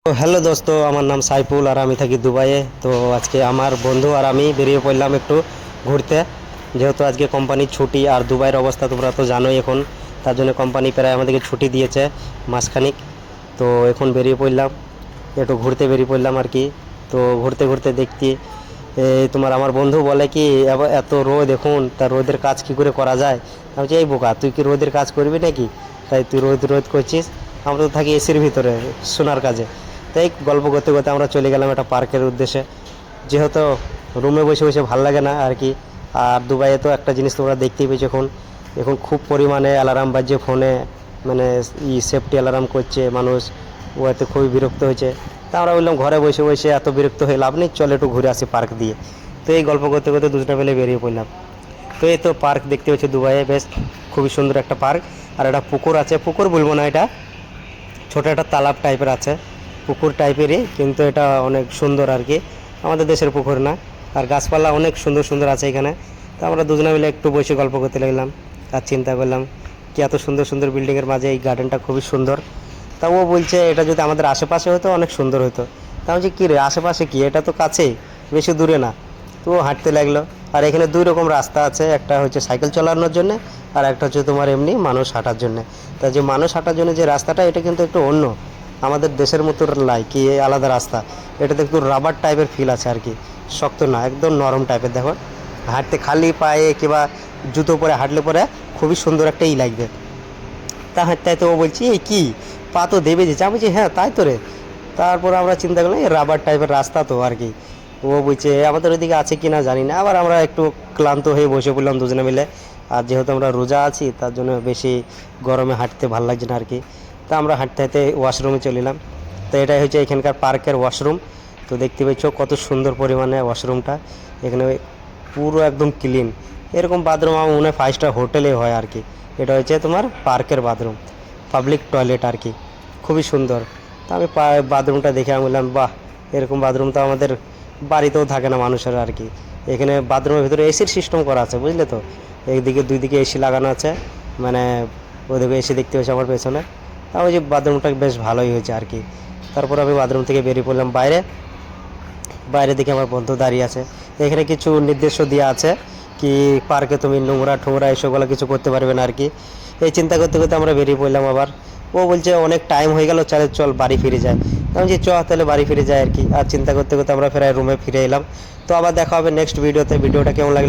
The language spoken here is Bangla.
তো হ্যালো দোস্ত, আমার নাম সাইফুল আর আমি থাকি দুবাইয়ে। তো আজকে আমার বন্ধু আর আমি বেরিয়ে পড়লাম একটু ঘুরতে, যেহেতু আজকে কোম্পানির ছুটি আর দুবাইয়ের অবস্থা তোমরা তো জানোই এখন। তার জন্য কোম্পানি প্রায় আমাদেরকে ছুটি দিয়েছে মাসখানিক। তো এখন বেরিয়ে পড়লাম, একটু ঘুরতে বেরিয়ে পড়লাম আর কি। তো ঘুরতে ঘুরতে দেখছি তোমার আমার বন্ধু বলে কি এত রোদ এখন, তার রোদের কাজ কি করে করা যায়। আমি বলছি, এই বোকা, তুই কি রোদের কাজ করবি নাকি? তাই তুই রোদ রোদ করছিস? আমরা তো থাকি এসির ভিতরে শোনার কাজে। তাই গল্প করতে করতে আমরা চলে গেলাম একটা পার্কের উদ্দেশ্যে, যেহেতু রুমে বসে বসে ভাল লাগে না আর কি। আর দুবাইয়ে তো একটা জিনিস তোমরা দেখতেই পেয়েছো, এখন এখন খুব পরিমাণে অ্যালার্ম বাজছে ফোনে, মানে সেফটি অ্যালার্ম করছে মানুষ। ওতে খুবই বিরক্ত হয়েছে। তা আমরা বললাম ঘরে বসে বসে এত বিরক্ত হয়ে লাভ নেই, চল একটু ঘুরে আসি পার্ক দিয়ে। তো এই গল্প করতে করতে দুজনে মিলে বেরিয়ে পড়লাম। তো এই তো পার্ক দেখতে পাচ্ছি দুবাইয়ে, বেশ খুবই সুন্দর একটা পার্ক। আর একটা পুকুর আছে, পুকুর বলবো না, এটা ছোটো একটা তালাব টাইপের আছে, পুকুর টাইপেরই, কিন্তু এটা অনেক সুন্দর আর কি, আমাদের দেশের পুকুর না। আর গাছপালা অনেক সুন্দর সুন্দর আছে এখানে। তো আমরা দুজনে মিলে একটু বসে গল্প করতে লাগলাম আর চিন্তা করলাম কি এত সুন্দর সুন্দর বিল্ডিংয়ের মাঝে এই গার্ডেনটা খুবই সুন্দর। তা ও বলছে এটা যদি আমাদের আশেপাশে হতো অনেক সুন্দর হতো। তা বলছি কী রে, আশেপাশে কি, এটা তো কাছেই, বেশি দূরে না। তো ও হাঁটতে লাগলো। আর এখানে দুই রকম রাস্তা আছে, একটা হচ্ছে সাইকেল চালানোর জন্য, আর একটা হচ্ছে তোমার এমনি মানুষ হাঁটার জন্য। তা যে মানুষ হাঁটার জন্য যে রাস্তাটা, এটা কিন্তু একটু অন্য, আমাদের দেশের মতো লাই কি আলাদা রাস্তা। এটাতে একটু রাবার টাইপের ফিল আছে আর কি, শক্ত না, একদম নরম টাইপের। দেখো হাঁটতে খালি পায়ে কিংবা জুতো পরে হাঁটলে পরে খুবই সুন্দর একটা লাগবে। তা হাঁটতে হাঁটতে ও বলছি, এই কী, পা তো দেবে যেছে। আমি বলছি হ্যাঁ তাই তো রে। তারপর আমরা চিন্তা করলাম এই রাবার টাইপের রাস্তা তো আর কি। ও বলছে আমাদের ওইদিকে আছে কি না জানি না। আবার আমরা একটু ক্লান্ত হয়ে বসে পড়লাম দুজনে মিলে। আর যেহেতু আমরা রোজা আছি, তার জন্য বেশি গরমে হাঁটতে ভালো লাগছে না আর কি। তা আমরা হাঁটতে হাঁটতে ওয়াশরুমে চলে এলাম। তো এটাই হচ্ছে এখানকার পার্কের ওয়াশরুম। তো দেখতে পাচ্ছ কত সুন্দর পরিমাণে ওয়াশরুমটা, এখানে পুরো একদম ক্লিন। এরকম বাথরুম আমার মনে হয় 5 স্টার হোটেলে হয় আর কি। এটা হচ্ছে তোমার পার্কের বাথরুম, পাবলিক টয়লেট আর কি, খুবই সুন্দর। তা আমি বাথরুমটা দেখে আমি বললাম বাহ, এরকম বাথরুম তো আমাদের বাড়িতেও থাকে না মানুষের আর কি। এখানে বাথরুমের ভিতরে এসির সিস্টেম করা আছে, বুঝলে তো। একদিকে দুই দিকে এসি লাগানো আছে, মানে ওদিকে এসি দেখতে পাচ্ছি আমার পেছনে। তা ওই যে বাথরুমটা বেশ ভালোই হয়েছে আর কি। তারপর আমি বাথরুম থেকে বেরিয়ে পড়লাম বাইরে। বাইরে দিকে আমার বন্ধু দাঁড়িয়ে আছে। এখানে কিছু নির্দেশ দেওয়া আছে কি পার্কে তুমি নোংরা ঠোংরা এসবগুলো কিছু করতে পারবে না আর কি। এই চিন্তা করতে করতে আমরা বেরিয়ে পড়লাম আবার। ও বলছে অনেক টাইম হয়ে গেল, চল চল বাড়ি ফিরে যায়। আমি যে চ তাহলে বাড়ি ফিরে যায় আর কি। আর চিন্তা করতে করতে আমরা ফেরাই রুমে ফিরে এলাম। তো আবার দেখা হবে নেক্সট ভিডিওতে। ভিডিওটা কেমন লাগলো